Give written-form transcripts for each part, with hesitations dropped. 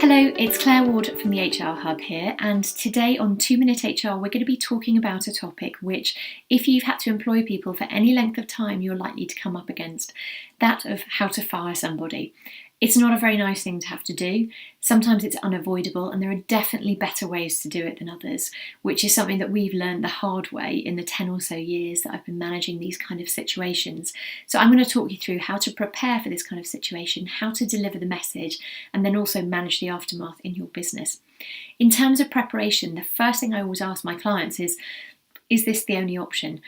Hello, it's Claire Ward from the TheHRhub here, and today on 2 Minute HR we're going to be talking about a topic which, if you've had to employ people for any length of time, you're likely to come up against, that of how to fire somebody. It's not a very nice thing to have to do. Sometimes it's unavoidable, and there are definitely better ways to do it than others, which is something that we've learned the hard way in the 10 or so years that I've been managing these kind of situations. So I'm going to talk you through how to prepare for this kind of situation, how to deliver the message, and then also manage the aftermath in your business. In terms of preparation, the first thing I always ask my clients is this the only option?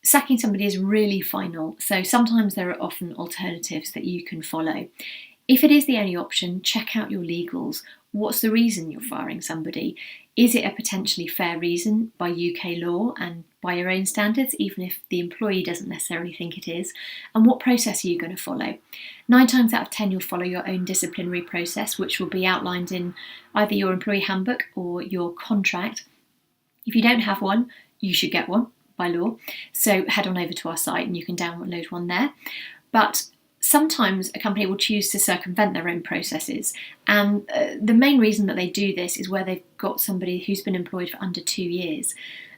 Sacking somebody is really final, so sometimes there are often alternatives that you can follow. If it is the only option, check out your legals. What's the reason you're firing somebody? Is it a potentially fair reason by UK law and by your own standards, even if the employee doesn't necessarily think it is? And what process are you going to follow? 9 times out of 10, you'll follow your own disciplinary process, which will be outlined in either your employee handbook or your contract. If you don't have one, you should get one by law. So head on over to our site and you can download one there. But sometimes a company will choose to circumvent their own processes, and the main reason that they do this is where they've got somebody who's been employed for under 2 years.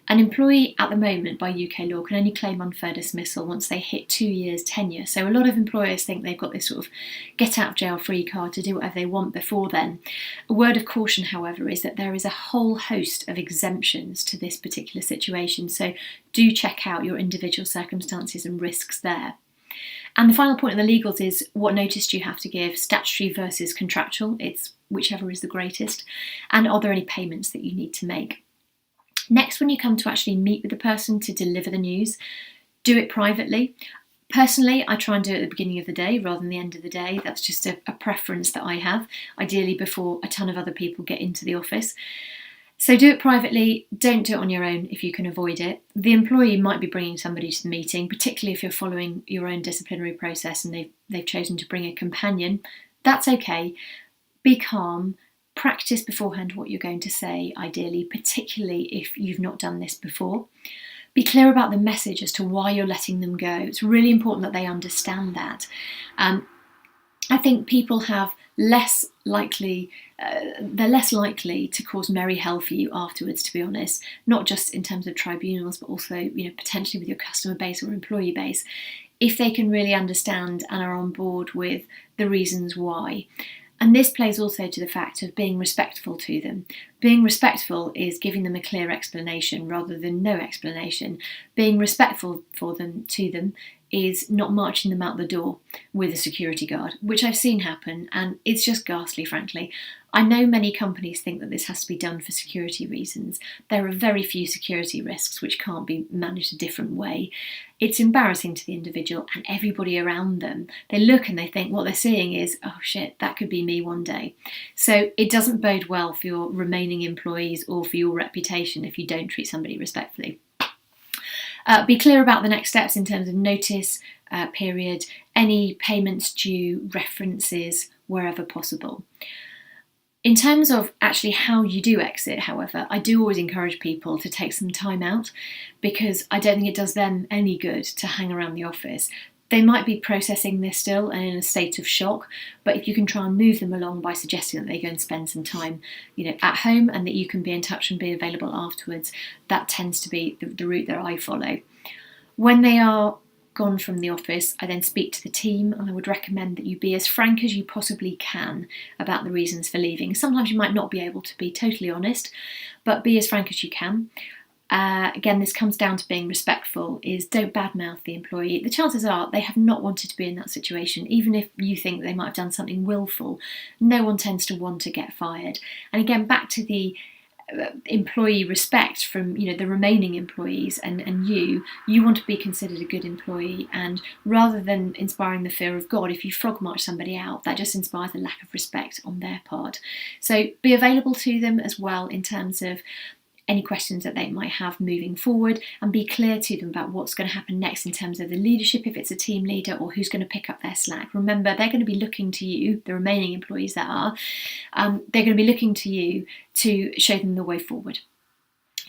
An employee at the moment by UK law can only claim unfair dismissal once they hit 2 years tenure, so a lot of employers think they've got this sort of get out of jail free card to do whatever they want before then. A word of caution, however, is that there is a whole host of exemptions to this particular situation, so do check out your individual circumstances and risks there. And the final point in the legals is what notice do you have to give, statutory versus contractual, it's whichever is the greatest, and are there any payments that you need to make. Next, when you come to actually meet with the person to deliver the news, do it privately. Personally, I try and do it at the beginning of the day rather than the end of the day. That's just a preference that I have, ideally before a ton of other people get into the office. So do it privately, don't do it on your own if you can avoid it. The employee might be bringing somebody to the meeting, particularly if you're following your own disciplinary process and they've chosen to bring a companion. That's okay. Be calm. Practice beforehand what you're going to say, ideally, particularly if you've not done this before. Be clear about the message as to why you're letting them go. It's really important that they understand that. I think people have they're less likely to cause merry hell for you afterwards, to be honest, not just in terms of tribunals, but also, potentially with your customer base or employee base, if they can really understand and are on board with the reasons why. And this plays also to the fact of being respectful to them. Being respectful is giving them a clear explanation rather than no explanation. Being respectful to them is not marching them out the door with a security guard, which I've seen happen, and it's just ghastly, frankly. I know many companies think that this has to be done for security reasons. There are very few security risks which can't be managed a different way. It's embarrassing to the individual and everybody around them. They look and they think what they're seeing is, oh shit, that could be me one day. So it doesn't bode well for your remaining employees or for your reputation if you don't treat somebody respectfully. Be clear about the next steps in terms of notice period, any payments due, references, wherever possible. In terms of actually how you do exit, however, I do always encourage people to take some time out because I don't think it does them any good to hang around the office. They might be processing this still and in a state of shock, but if you can try and move them along by suggesting that they go and spend some time, at home and that you can be in touch and be available afterwards, that tends to be the route that I follow. When they are gone from the office, I then speak to the team and I would recommend that you be as frank as you possibly can about the reasons for leaving. Sometimes you might not be able to be totally honest, but be as frank as you can. Again, this comes down to being respectful, is don't badmouth the employee. The chances are they have not wanted to be in that situation. Even if you think they might have done something willful, no one tends to want to get fired. And again, back to the employee respect from the remaining employees and you want to be considered a good employee, and rather than inspiring the fear of God, if you frog march somebody out, that just inspires a lack of respect on their part. So be available to them as well in terms of any questions that they might have moving forward, and be clear to them about what's going to happen next in terms of the leadership, if it's a team leader, or who's going to pick up their slack. Remember, they're going to be looking to you, the remaining employees that are, they're going to be looking to you to show them the way forward.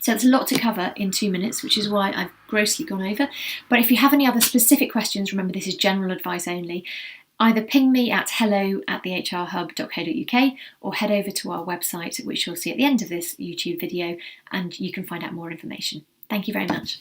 So it's a lot to cover in 2 minutes, which is why I've grossly gone over. But if you have any other specific questions, remember this is general advice only. either ping me at hello@thehrhub.co.uk or head over to our website, which you'll see at the end of this YouTube video, and you can find out more information. Thank you very much.